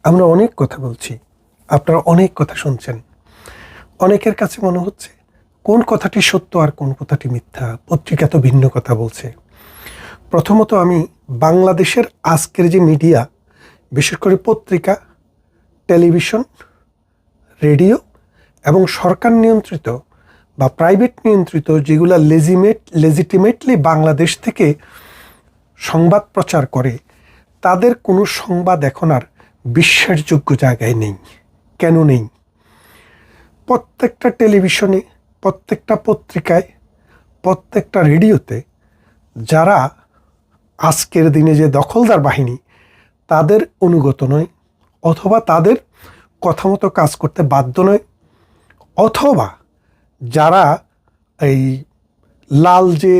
আমরা অনেক কথা বলছি, আপনারা অনেক কথা শুনছেন। অনেকের কাছে মনে হচ্ছে কোন কথাটি সত্য আর কোন কথাটি মিথ্যা। পত্রিকা তো ভিন্ন কথা বলছে। প্রথমত আমি বাংলাদেশের আজকের যে মিডিয়া, বিশেষ করে পত্রিকা, টেলিভিশন, রেডিও এবং সরকার নিয়ন্ত্রিত বা প্রাইভেট নিয়ন্ত্রিত যেগুলা লেজিটিমেটলি বাংলাদেশ থেকে সংবাদ প্রচার করে, তাদের কোনো সংবাদ এখন আর বিশ্বাসযোগ্য জায়গায় নেই। কেন নেই? প্রত্যেকটা টেলিভিশনে, প্রত্যেকটা পত্রিকায়, প্রত্যেকটা রেডিওতে যারা আজকের দিনে যে দখলদার বাহিনী, তাদের অনুগত নয়, অথবা তাদের কথা মতো কাজ করতে বাধ্য নয়, অথবা যারা এই লাল যে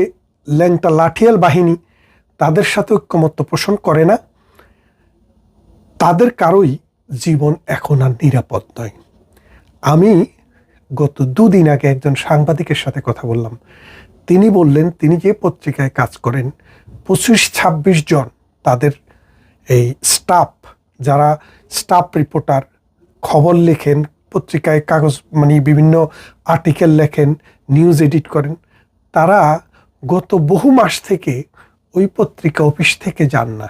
ল্যাংটা লাঠিয়াল বাহিনী, তাদের সাথে ঐক্যমত্য পোষণ করে না, তাদের কারোই জীবন এখন আর নিরাপদ নয়। আমি গত দুদিন আগে একজন সাংবাদিকের সাথে কথা বললাম। তিনি বললেন তিনি যে পত্রিকায় কাজ করেন 25-26 জন তাদের এই স্টাফ, যারা স্টাফ রিপোর্টার, খবর লেখেন, পত্রিকায় কাগজ বিভিন্ন আর্টিকেল লেখেন, নিউজ এডিট করেন, তারা গত বহু মাস থেকে ওই পত্রিকা অফিস থেকে যান না।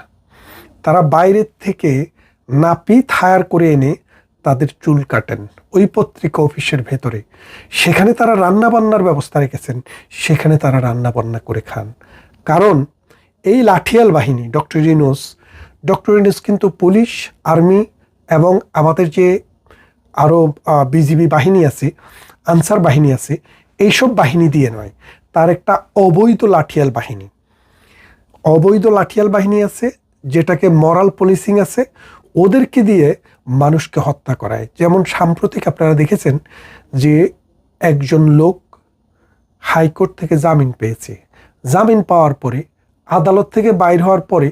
তারা বাইরের থেকে নাপিত হায়ার করে এনে তাদের চুল কাটেন ওই পত্রিকা অফিসের ভেতরে। সেখানে তারা রান্নাবান্নার ব্যবস্থা রেখেছেন, সেখানে তারা রান্নাবান্না করে খান। কারণ এই লাঠিয়াল বাহিনী, ডক্টর ইউনূস কিন্তু পুলিশ, আর্মি এবং আমাদের যে আরও বিজিবি বাহিনী আছে, আনসার বাহিনী আছে, এইসব বাহিনী দিয়ে নয়। তার একটা অবৈধ লাঠিয়াল বাহিনী আছে, যেটাকে মরাল পুলিশিং আছে, ওদেরকে দিয়ে মানুষকে হত্যা করায়। যেমন সাম্প্রতিক আপনারা দেখেছেন যে একজন লোক হাইকোর্ট থেকে জামিন পেয়েছে। জামিন পাওয়ার পরে, আদালত থেকে বাইর হওয়ার পরে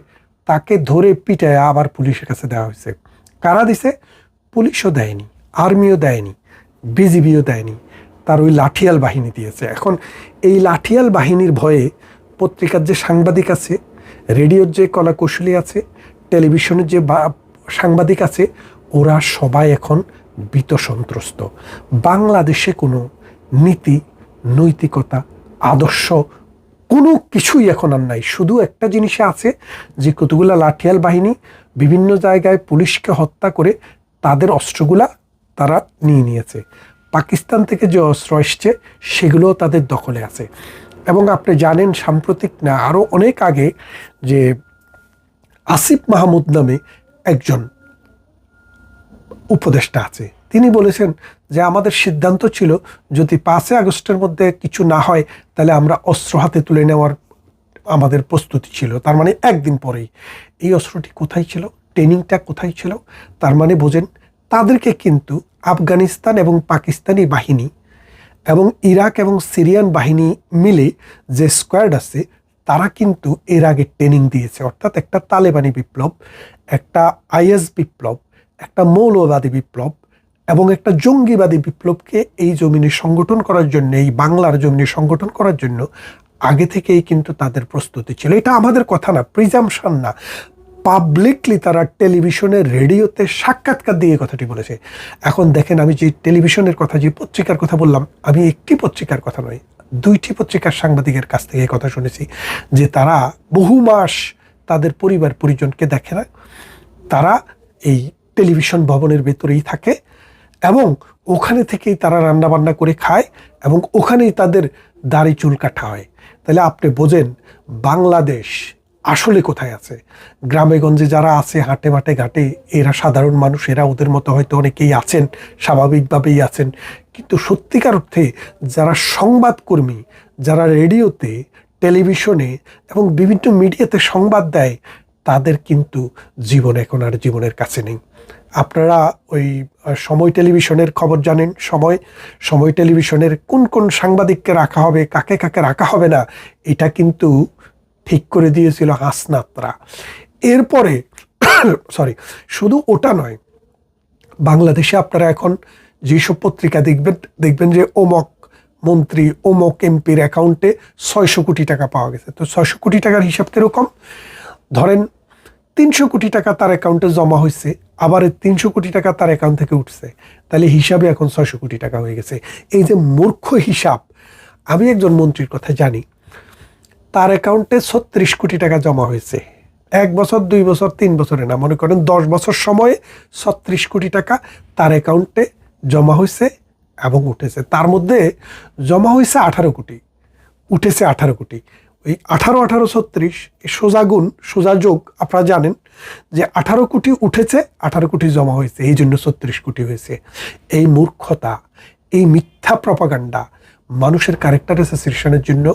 তাকে ধরে পিটায় আবার পুলিশের কাছে দেওয়া হয়েছে। কারা দিছে? পুলিশও দেয়নি, আর্মিও দেয়নি, বিজিবিও দেয়নি, তার ওই লাঠিয়াল বাহিনী দিয়েছে। এখন এই লাঠিয়াল বাহিনীর ভয়ে পত্রিকার যে সাংবাদিক আছে, রেডিওর যে কলাকৌশলী আছে, টেলিভিশনের যে সাংবাদিক আছে, ওরা সবাই এখন ভীত সন্ত্রস্ত। বাংলাদেশে কোনো নীতি, নৈতিকতা, আদর্শ কোনো কিছুই এখন আর নাই। শুধু একটা জিনিসে আছে যে কতগুলা লাঠিয়াল বাহিনী বিভিন্ন জায়গায় পুলিশকে হত্যা করে তাদের অস্ত্রগুলা তারা নিয়ে নিয়েছে। পাকিস্তান থেকে যে অস্ত্র এসছে সেগুলোও তাদের দখলে আছে। এবং আপনি জানেন সাম্প্রতিক না, আরও অনেক আগে, যে আসিফ মাহমুদ নামে একজন উপদেষ্টা আছে, তিনি বলেছেন যে আমাদের সিদ্ধান্ত ছিল যদি 5 আগস্টের মধ্যে কিছু না হয় তাহলে আমরা অস্ত্র হাতে তুলে নেওয়ার আমাদের প্রস্তুতি ছিল। তার মানে একদিন পরেই। এই অস্ত্রটি কোথায় ছিল? ট্রেনিংটা কোথায় ছিল? তার মানে বোঝেন, তাদেরকে কিন্তু আফগানিস্তান এবং পাকিস্তানি বাহিনী এবং ইরাক এবং সিরিয়ান বাহিনী মিলে যে স্কোয়াড আছে, তারা কিন্তু এর আগে ট্রেনিং দিয়েছে। অর্থাৎ একটা তালেবানি বিপ্লব, একটা আইএস বিপ্লব, একটা মৌলবাদী বিপ্লব এবং একটা জঙ্গিবাদী বিপ্লবকে এই জমিনে সংগঠন করার জন্য, এই বাংলার জমিনে সংগঠন করার জন্য আগে থেকেই কিন্তু তাদের প্রস্তুতি ছিল। এটা আমাদের কথা না, প্রিজাম্পশন না, পাবলিকলি তারা টেলিভিশনে, রেডিওতে সাক্ষাৎকার দিয়ে কথাটি বলেছে। এখন দেখেন, আমি যে টেলিভিশনের কথা, যে পত্রিকার কথা বললাম, আমি একটি পত্রিকার কথা নয়, 2টি পত্রিকার সাংবাদিকের কাছ থেকে কথা শুনেছি যে তারা বহু মাস তাদের পরিবার পরিজনকে দেখে না, তারা এই টেলিভিশন ভবনের ভেতরেই থাকে এবং ওখানে থেকেই তারা রান্নাবান্না করে খায় এবং ওখানেই তাদের দাড়ি চুল কাটা হয়। তাহলে আপনি বোঝেন বাংলাদেশ আসলে কোথায় আছে। গ্রামে গঞ্জে যারা আছে, হাটে মাঠে ঘাটে, এরা সাধারণ মানুষ, এরা ওদের মতো হয়তো অনেকেই আছেন, স্বাভাবিকভাবেই আছেন। কিন্তু সত্যিকার অর্থে যারা সংবাদকর্মী, যারা রেডিওতে, টেলিভিশনে এবং বিভিন্ন মিডিয়াতে সংবাদ দেয়, তাদের কিন্তু জীবন এখন আর জীবনের কাছে নেই। আপনারা ওই সময় টেলিভিশনের খবর জানেন। সময় টেলিভিশনের কোন কোন সাংবাদিককে রাখা হবে, কাকে কাকে রাখা হবে না, এটা কিন্তু ঠিক করে দিয়েছিল হাসনাতরা। এরপরে শুধু ওটা নয়, বাংলাদেশে আপনারা এখন যেসব পত্রিকা দেখবেন যে অমক মন্ত্রী, অমক এমপির অ্যাকাউন্টে 600 কোটি টাকা পাওয়া গেছে। তো 600 কোটি টাকার হিসাব কিরকম? ধরেন 300 কোটি টাকা তার অ্যাকাউন্টে জমা হয়েছে, আবার 300 কোটি টাকা তার অ্যাকাউন্ট থেকে উঠছে, তাহলে হিসাবে এখন 600 কোটি টাকা হয়ে গেছে। এই যে মূর্খ হিসাব, আমি একজন মন্ত্রীর কথা জানি, তার অ্যাকাউন্টে 36 কোটি টাকা জমা হয়েছে। 1 বছর 2 বছর 3 বছরে না, মনে করেন 10 বছর সময়ে 36 কোটি টাকা তার অ্যাকাউন্টে জমা হয়েছে এবং উঠেছে। তার মধ্যে জমা হয়েছে 18 কোটি, উঠেছে 18 কোটি। ওই 18 36 সোজা গুণ সোজা যোগ, আপনারা জানেন যে 18 কোটি উঠেছে, 18 কোটি জমা হয়েছে, এই জন্য 36 কোটি হয়েছে। এই মূর্খতা, এই মিথ্যা প্রপাগান্ডা মানুষের ক্যারেক্টার অ্যাসোসিয়েশনের জন্য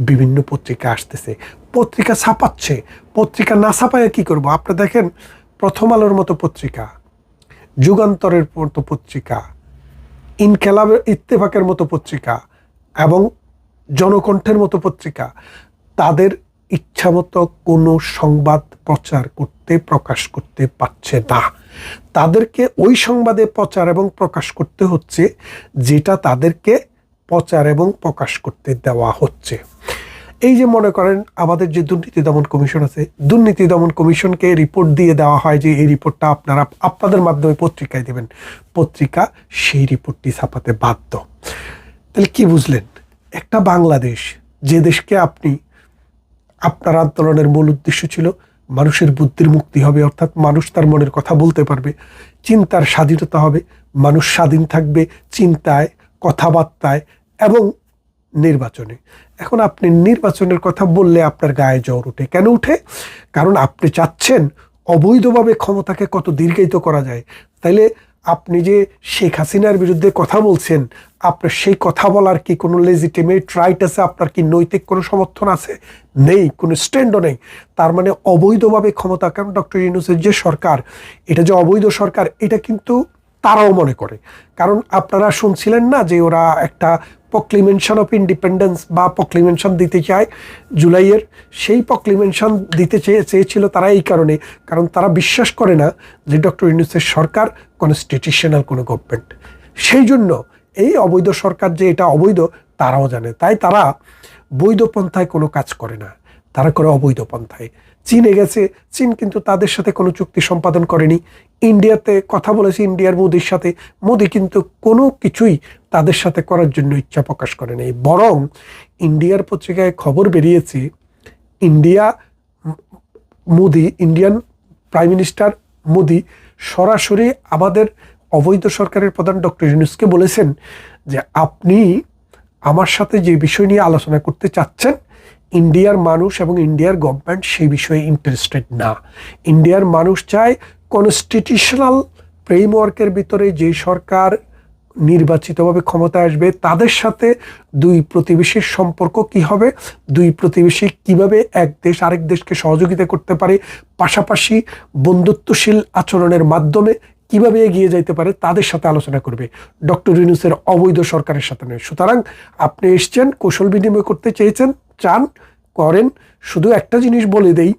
বিভিন্ন পত্রিকা আসতেছে, পত্রিকা ছাপাচ্ছে। পত্রিকা না ছাপায় কি করব? আপনি দেখেন, প্রথম আলোর মতো পত্রিকা, যুগান্তরের মতো পত্রিকা, ইনকেলাবের ইত্তেফাকের মতো পত্রিকা এবং জনকণ্ঠের মতো পত্রিকা, তাদের ইচ্ছামতো কোনো সংবাদ প্রচার করতে প্রকাশ করতে পারছে না। তাদেরকে ওই সংবাদে প্রচার এবং প্রকাশ করতে হচ্ছে যেটা তাদেরকে প্রচার এবং প্রকাশ করতে দেওয়া হচ্ছে। এই যে মনে করেন আমাদের যে দুর্নীতি দমন কমিশন আছে, দুর্নীতি দমন কমিশনকে রিপোর্ট দিয়ে দেওয়া হয় যে এই রিপোর্টটা আপনারা আপনাদের মাধ্যমে পত্রিকায় দেবেন, পত্রিকা সেই রিপোর্টটি ছাপাতে বাধ্য। তাহলে কি বুঝলেন? একটা বাংলাদেশ, যে দেশকে আপনি, আপনার আন্দোলনের মূল উদ্দেশ্য ছিল মানুষের বুদ্ধির মুক্তি হবে, অর্থাৎ মানুষ তার মনের কথা বলতে পারবে, চিন্তার স্বাধীনতা হবে, মানুষ স্বাধীন থাকবে চিন্তায়, কথাবার্তায় এবং নির্বাচনে। এখন আপনি নির্বাচনের কথা বললে আপনার গায়ে জ্বর উঠে। কেন উঠে? কারণ আপনি চাচ্ছেন অবৈধভাবে ক্ষমতাকে কত দীর্ঘায়িত করা যায়। তাইলে আপনি যে শেখ হাসিনার বিরুদ্ধে কথা বলছেন, আপনার সেই কথা বলার কি কোনো লেজিটিমেট রাইট আছে? আপনার কি নৈতিক কোনো সমর্থন আছে? নেই, কোনো স্ট্যান্ডও নেই। তার মানে অবৈধভাবে ক্ষমতা, কারণ ডক্টর ইউনূসের যে সরকার, এটা যে অবৈধ সরকার, এটা কিন্তু তারাও মনে করে। কারণ আপনারা শুনছিলেন না যে ওরা একটা প্রক্লিমেশন অফ ইন্ডিপেন্ডেন্স বা প্রক্লিমেশন দিতে চায় জুলাইয়ের, সেই প্রক্লিমেশন দিতে চেয়েছিল তারা এই কারণে, কারণ তারা বিশ্বাস করে না যে ডক্টর ইউনূসের সরকার কনস্টিটিউশনাল কোনো গভর্নমেন্ট। সেই জন্য এই অবৈধ সরকার যে এটা অবৈধ তারাও জানে, তাই তারা বৈধ পন্থায় কোনো কাজ করে না, তারা করে অবৈধ পন্থায়। চীনে গেছে, চীন কিন্তু তাদের সাথে কোনো চুক্তি সম্পাদন করেনি। ইন্ডিয়াতে কথা বলেছে ইন্ডিয়ার মোদির সাথে, মোদি কিন্তু কোনো কিছুই তাদের সাথে করার জন্য ইচ্ছা প্রকাশ করে নাই। বরং ইন্ডিয়ার পত্রিকায় খবর বেরিয়েছে, ইন্ডিয়ান প্রাইম মিনিস্টার মোদি সরাসরি আমাদের অবৈধ সরকারের প্রধান ডক্টর ইউনূসকে বলেছেন যে আপনি আমার সাথে যে বিষয় নিয়ে আলোচনা করতে চাচ্ছেন, ইন্ডিয়ার মানুষ এবং ইন্ডিয়ার গভর্নমেন্ট সেই বিষয়ে ইন্টারেস্টেড না। ইন্ডিয়ার মানুষ চায় কনস্টিটিউশনাল ফ্রেমওয়ার্কের ভিতরে যে সরকার নির্বাচিতভাবে ক্ষমতায় আসবে তাদের সাথে দুই প্রতিবেশীর সম্পর্ক কি হবে, দুই প্রতিবেশী কিভাবে এক দেশ আরেক দেশকে সহযোগিতা করতে পারে, পাশাপাশি বন্ধুত্বশীল আচরণের মাধ্যমে কিভাবে এগিয়ে যাইতে পারে, তাদের সাথে আলোচনা করবে, ডক্টর ইউনূসের অবৈধ সরকারের সাথে নয়। সুতরাং আপনি এসছেন, কৌশল বিনিময় করতে চান, করেন। শুধু একটা জিনিস বলে দেই,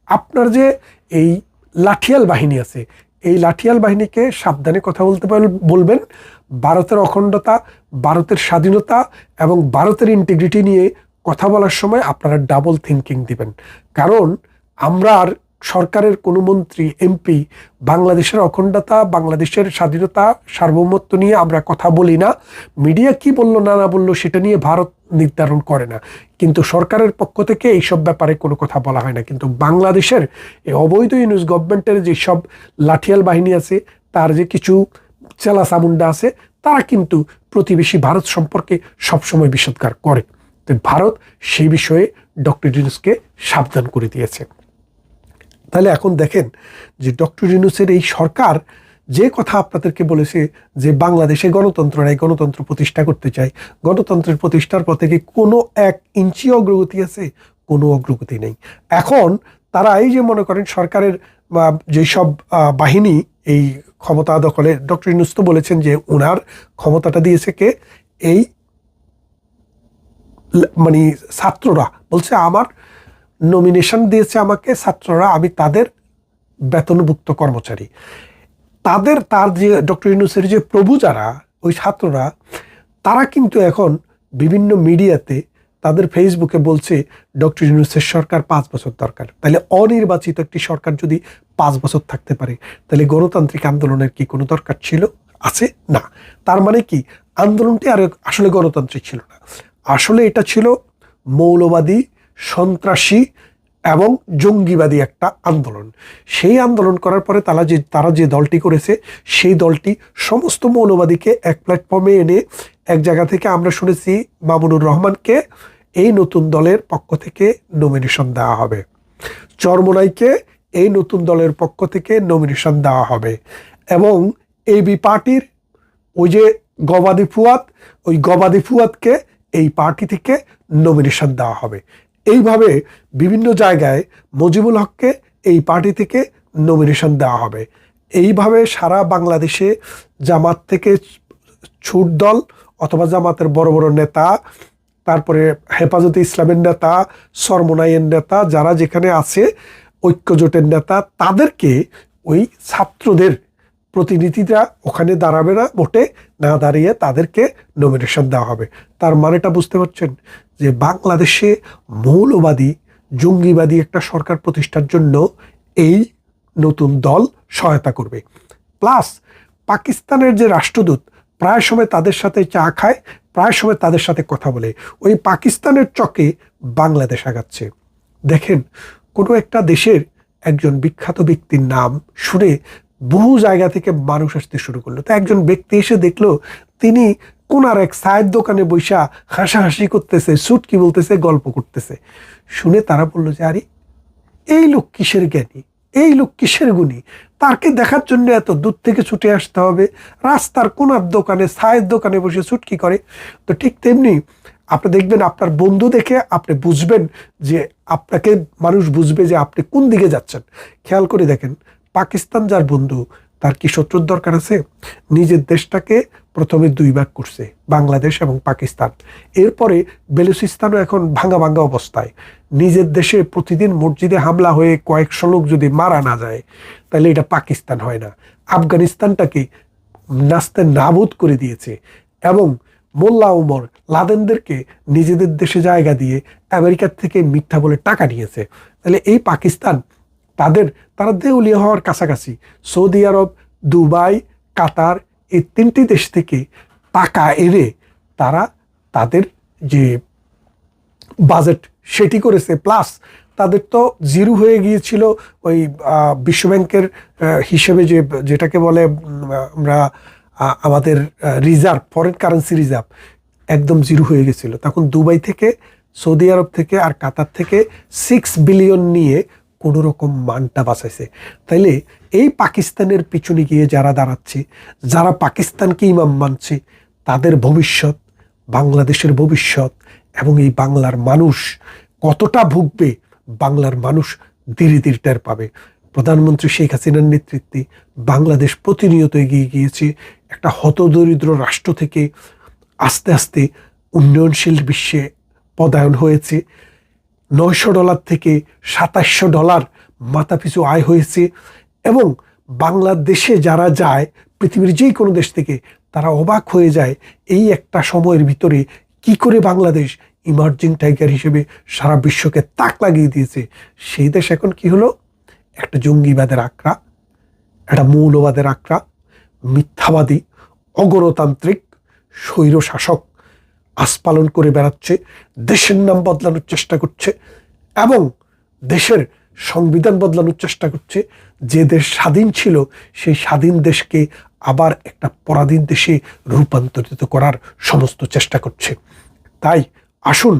আপনার যে এই লাঠিয়াল বাহিনী আছে, এই লাঠিয়াল বাহিনীকে সাবধানে কথা বলবেন। ভারতের অখণ্ডতা, ভারতের স্বাধীনতা এবং ভারতের ইন্টিগ্রিটি নিয়ে কথা বলার সময় আপনারা ডাবল থিঙ্কিং দিবেন। কারণ আমরা আর সরকারের কোনো মন্ত্রী এমপি বাংলাদেশের অখণ্ডতা, বাংলাদেশের স্বাধীনতা, সার্বভৌমত্ব নিয়ে আমরা কথা বলি না। মিডিয়া কি বললো না বললো সেটা নিয়ে ভারত নির্ধারণ করে না, কিন্তু সরকারের পক্ষ থেকে এইসব ব্যাপারে কোনো কথা বলা হয় না। কিন্তু বাংলাদেশের এই অবৈধ ইউনূস গভর্নমেন্টের যেসব লাঠিয়াল বাহিনী আছে, তার যে কিছু চেলা চামুন্ডা আছে, তারা কিন্তু প্রতিবেশী ভারত সম্পর্কে সবসময় বিষোদ্গার করে। তো ভারত সেই বিষয়ে ডক্টর ইউনূসকে সাবধান করে দিয়েছে। তাহলে এখন দেখেন যে ডক্টর ইউনূসের এই সরকার যে কথা আপনাদেরকে বলেছে যে বাংলাদেশে গণতন্ত্র নাই, গণতন্ত্র প্রতিষ্ঠা করতে চায়, গণতন্ত্রের প্রতিষ্ঠার পর থেকে কোনো 1 ইঞ্চি অগ্রগতি আছে? কোনো অগ্রগতি নেই। এখন তারা এই যে মনে করেন সরকারের যেসব বাহিনী এই ক্ষমতা দখলে, ডক্টর ইউনূস তো বলেছেন যে ওনার ক্ষমতাটা দিয়েছে কে? এই মানে ছাত্ররা বলছে আমার নমিনেশন দিয়েছে আমাকে ছাত্ররা, আমি তাদের বেতনভুক্ত কর্মচারী। তার যে ডক্টর ইউনূসের যে প্রভু যারা, ওই ছাত্ররা, তারা কিন্তু এখন বিভিন্ন মিডিয়াতে তাদের ফেসবুকে বলছে ডক্টর ইউনূসের সরকার 5 বছর দরকার। তাহলে অনির্বাচিত একটি সরকার যদি 5 বছর থাকতে পারে, তাহলে গণতান্ত্রিক আন্দোলনের কি কোনো দরকার ছিল? আছে না। তার মানে কি আন্দোলনটি আর আসলে গণতান্ত্রিক ছিল না, আসলে এটা ছিল মৌলবাদী, সন্ত্রাসী এবং জঙ্গিবাদী একটা আন্দোলন। সেই আন্দোলন করার পরে তারা যে দলটি করেছে, সেই দলটি সমস্ত মৌলবাদীকে এক প্ল্যাটফর্মে এনে এক জায়গা থেকে আমরা শুনেছি মামুনুর রহমানকে এই নতুন দলের পক্ষ থেকে নমিনেশন দেওয়া হবে, চরমোনাইকে এই নতুন দলের পক্ষ থেকে নমিনেশন দেওয়া হবে, এবং এবি পার্টির ওই যে গবাদি ফুয়াদকে এই পার্টি থেকে নমিনেশন দেওয়া হবে। এইভাবে বিভিন্ন জায়গায় মুজিবুল হককে এই পার্টি থেকে নমিনেশন দেওয়া হবে। এইভাবে সারা বাংলাদেশে জামাত থেকে ছুট দল অথবা জামাতের বড় বড় নেতা, তারপরে হেফাজতে ইসলামের নেতা, চরমোনাইয়ের নেতা, যারা যেখানে আছে, ঐক্যজোটের নেতা, তাদেরকে ওই ছাত্রদের প্রতিনিধিরা ওখানে দাঁড়াবে না, ভোটে না দাঁড়িয়ে তাদেরকে নমিনেশন দেওয়া হবে। তার মানেটা বুঝতে পারছেন যে বাংলাদেশে মৌলবাদী, জঙ্গিবাদী একটা সরকার প্রতিষ্ঠার জন্য এই নতুন দল সহায়তা করবে। প্লাস পাকিস্তানের যে রাষ্ট্রদূত প্রায় সময় তাদের সাথে চা খায়, প্রায় সময় তাদের সাথে কথা বলে, ওই পাকিস্তানের চকে বাংলাদেশ আগাচ্ছে। দেখেন, কোনো একটা দেশের একজন বিখ্যাত ব্যক্তির নাম শুনে বহু জায়গা থেকে মানুষ আসতে শুরু করলো। তো একজন ব্যক্তি এসে দেখলো তিনি কোনার এক চায়ের দোকানে বৈশা হাসাহাসি করতেছে, সুটকি বলতেছে, গল্প করতেছে। শুনে তারা বললো যে আরে এই লোক কিসের জ্ঞানী, এই লোক কিসের গুণী, তাকে দেখার জন্য এত দূর থেকে ছুটে আসতে হবে, রাস্তার কোনার দোকানে চায়ের দোকানে বসে চুটকি করে। তো ঠিক তেমনি আপনি দেখবেন আপনার বন্ধু দেখে আপনি বুঝবেন যে আপনাকে মানুষ বুঝবে যে আপনি কোন দিকে যাচ্ছেন। খেয়াল করে দেখেন, পাকিস্তান যার বন্ধু তার কি শত্রুর দরকার আছে? নিজের দেশটাকে প্রথমে 2 ভাগ করছে, বাংলাদেশ এবং পাকিস্তান। এরপরে বেলুচিস্তানও এখন ভাঙা ভাঙা অবস্থায়। নিজের দেশে প্রতিদিন মসজিদে হামলা হয়ে কয়েকশো লোক যদি মারা না যায়, তাহলে এটা পাকিস্তান হয় না। আফগানিস্তানটাকে নাস্তে নাবুদ করে দিয়েছে এবং মোল্লা ওমর লাদেনদেরকে নিজেদের দেশে জায়গা দিয়ে আমেরিকার থেকে মিথ্যা বলে টাকা নিয়েছে। তাহলে এই পাকিস্তান তারা দেউলিয়া হওয়ার কাছাকাছি। সৌদি আরব, দুবাই, কাতার, এই 3টি দেশ থেকে টাকা এনে তারা তাদের যে বাজেট সেটি করেছে। প্লাস তাদের তো জিরো হয়ে গিয়েছিল ওই বিশ্বব্যাংকের হিসেবে, যেটাকে বলে আমরা আমাদের রিজার্ভ, ফরেন কারেন্সি রিজার্ভ একদম জিরো হয়ে গেছিল। তখন দুবাই থেকে, সৌদি আরব থেকে আর কাতার থেকে 6 বিলিয়ন নিয়ে কোনো রকম মানটা বাঁচাইছে। তাইলে এই পাকিস্তানের পিছনে গিয়ে যারা দাঁড়াচ্ছে, যারা পাকিস্তানকে ইমাম মানছে, তাদের ভবিষ্যৎ, বাংলাদেশের ভবিষ্যৎ এবং এই বাংলার মানুষ কতটা ভুগবে, বাংলার মানুষ ধীরে ধীরে টের পাবে। প্রধানমন্ত্রী শেখ হাসিনার নেতৃত্বে বাংলাদেশ প্রতিনিয়ত এগিয়ে গিয়েছে। একটা হতদরিদ্র রাষ্ট্র থেকে আস্তে আস্তে উন্নয়নশীল বিশ্বে পদায়ন হয়েছে। $900 থেকে $2700 মাথাপিছু আয় হয়েছে। এবং বাংলাদেশে যারা যায়, পৃথিবীর যেই কোনো দেশ থেকে, তারা অবাক হয়ে যায় এই একটা সময়ের ভিতরে কি করে বাংলাদেশ ইমার্জিং টাইগার হিসেবে সারা বিশ্বকে তাক লাগিয়ে দিয়েছে। সেই দেশ এখন কি হলো? একটা জঙ্গিবাদের আঁকড়া, একটা মৌলবাদের আঁকড়া, মিথ্যাবাদী, অগণতান্ত্রিক স্বৈর শাসক আস্পালন করে বেড়াচ্ছে, দেশের নাম বদলানোর চেষ্টা করছে এবং দেশের সংবিধান বদলানোর চেষ্টা করছে। যে দেশ স্বাধীন ছিল, সেই স্বাধীন দেশকে আবার একটা পরাধীন দেশে রূপান্তরিত করার সমস্ত চেষ্টা করছে। তাই আসুন,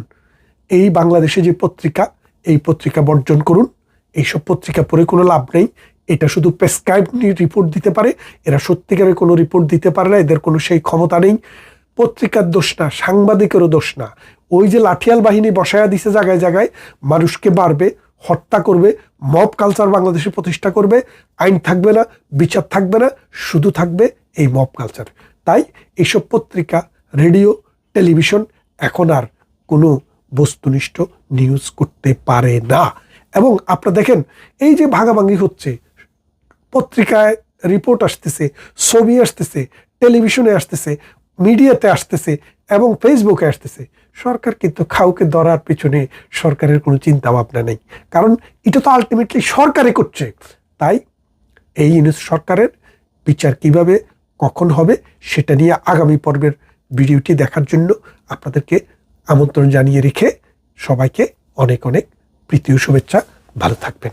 এই বাংলাদেশে যে পত্রিকা, এই পত্রিকা বর্জন করুন। এইসব পত্রিকা পড়ে কোনো লাভ নেই। এটা শুধু প্রেসক্রাইব রিপোর্ট দিতে পারে, এরা সত্যিকারের কোনো রিপোর্ট দিতে পারে না, এদের কোনো সেই ক্ষমতা নেই। পত্রিকার দোষ না, সাংবাদিকেরও দোষ না। ওই যে লাঠিয়াল বাহিনী বসায়া দিছে জায়গায় জায়গায়, মানুষকে মারবে, হত্যা করবে, মব কালচার বাংলাদেশে প্রতিষ্ঠা করবে। আইন থাকবে না, বিচার থাকবে না, শুধু থাকবে এই মব কালচার। তাই এইসব পত্রিকা, রেডিও, টেলিভিশন এখন আর কোনো বস্তুনিষ্ঠ নিউজ করতে পারে না। এবং আপনারা দেখেন, এই যে ভাগাভাগি হচ্ছে, পত্রিকায় রিপোর্ট আসতেছে, ছবি আসতেছে, টেলিভিশনে আসতেছে, মিডিয়াতে আসতেছে এবং ফেসবুকে আসতেছে, সরকার কিন্তু কাউকে ধরার পিছনে সরকারের কোনো চিন্তা ভাবনা নেই, কারণ এটা তো আলটিমেটলি সরকারে করছে। তাই এই ইউনূস সরকারের বিচার কিভাবে কখন হবে সেটা নিয়ে আগামী পর্বের ভিডিওটি দেখার জন্য আপনাদেরকে আমন্ত্রণ জানিয়ে রেখে সবাইকে অনেক অনেক প্রীতি ও শুভেচ্ছা। ভালো থাকবেন।